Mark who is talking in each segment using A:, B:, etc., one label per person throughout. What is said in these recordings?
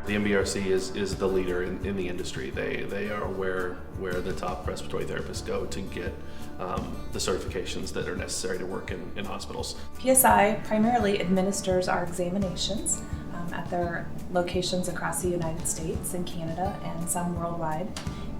A: The NBRC is the leader in the industry. They are where the top respiratory therapists go to get the certifications that are necessary to work in hospitals.
B: PSI primarily administers our examinations at their locations across the United States and Canada and some worldwide,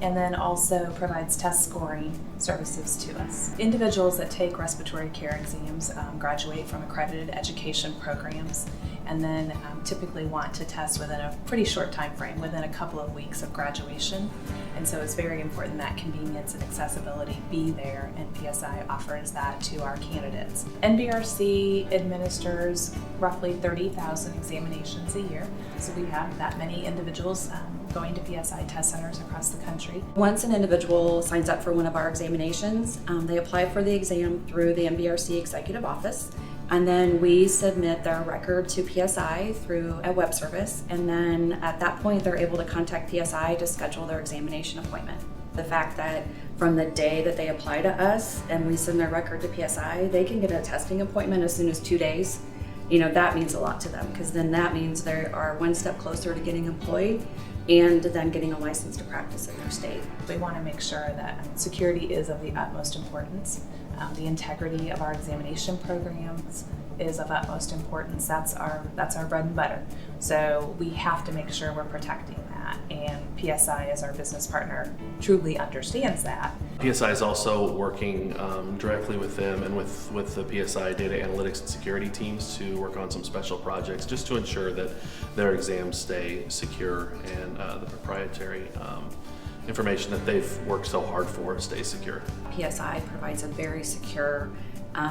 B: and then also provides test scoring services to us. Individuals that take respiratory care exams graduate from accredited education programs and then typically want to test within a pretty short time frame, within a couple of weeks of graduation. And so it's very important that convenience and accessibility be there, and PSI offers that to our candidates. NBRC administers roughly 30,000 examinations a year, so we have that many individuals going to PSI test centers across the country.
C: Once an individual signs up for one of our examinations, they apply for the exam through the NBRC Executive Office, and then we submit their record to PSI through a web service, and then at that point they're able to contact PSI to schedule their examination appointment. The fact that from the day that they apply to us and we send their record to PSI, they can get a testing appointment as soon as 2 days. That means a lot to them, because then that means they are one step closer to getting employed and then getting a license to practice in their state.
B: We want to make sure that security is of the utmost importance. The integrity of our examination programs is of utmost importance. That's our bread and butter. So we have to make sure we're protecting that, and PSI as our business partner truly understands that.
A: PSI is also working directly with them and with the PSI data analytics and security teams to work on some special projects just to ensure that their exams stay secure and the proprietary information that they've worked so hard for stays secure.
C: PSI provides a very secure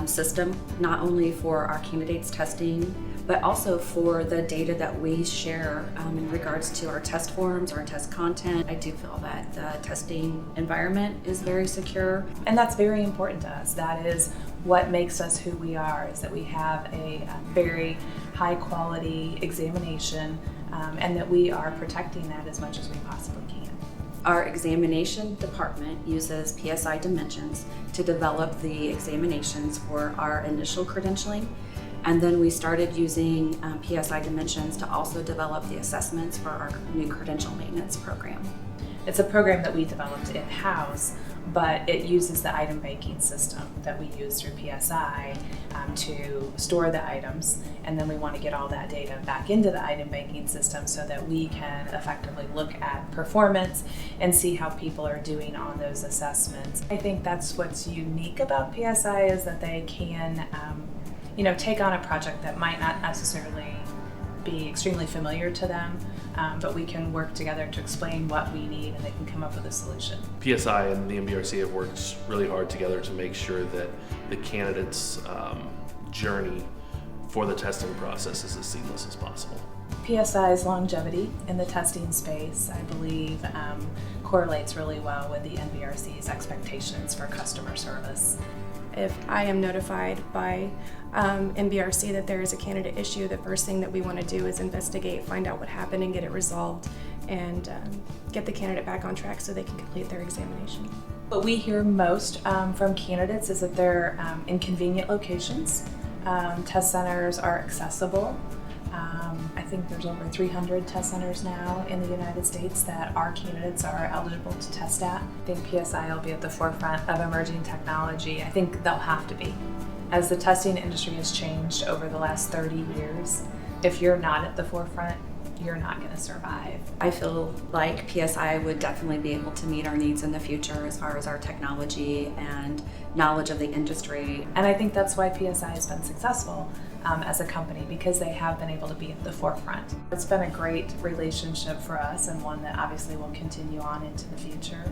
C: system, not only for our candidates testing, but also for the data that we share in regards to our test forms, our test content. I do feel that the testing environment is very secure.
B: And that's very important to us. That is what makes us who we are, is that we have a very high quality examination and that we are protecting that as much as we possibly can.
C: Our examination department uses PSI Dimensions to develop the examinations for our initial credentialing, and then we started using PSI Dimensions to also develop the assessments for our new credential maintenance program.
B: It's a program that we developed in-house, but it uses the item banking system that we use through PSI to store the items, and then we want to get all that data back into the item banking system so that we can effectively look at performance and see how people are doing on those assessments. I think that's what's unique about PSI, is that they can take on a project that might not necessarily be extremely familiar to them, but we can work together to explain what we need and they can come up with a solution.
A: PSI and the NBRC have worked really hard together to make sure that the candidate's journey for the testing process is as seamless as possible.
B: PSI's longevity in the testing space, I believe, correlates really well with the NBRC's expectations for customer service.
D: If I am notified by NBRC that there is a candidate issue, the first thing that we want to do is investigate, find out what happened, and get it resolved, and get the candidate back on track so they can complete their examination.
B: What we hear most from candidates is that they're in convenient locations. Test centers are accessible. I think there's over 300 test centers now in the United States that our candidates are eligible to test at. I think PSI will be at the forefront of emerging technology. I think they'll have to be. As the testing industry has changed over the last 30 years, if you're not at the forefront, you're not going to survive.
C: I feel like PSI would definitely be able to meet our needs in the future as far as our technology and knowledge of the industry.
B: And I think that's why PSI has been successful as a company, because they have been able to be at the forefront. It's been a great relationship for us, and one that obviously will continue on into the future.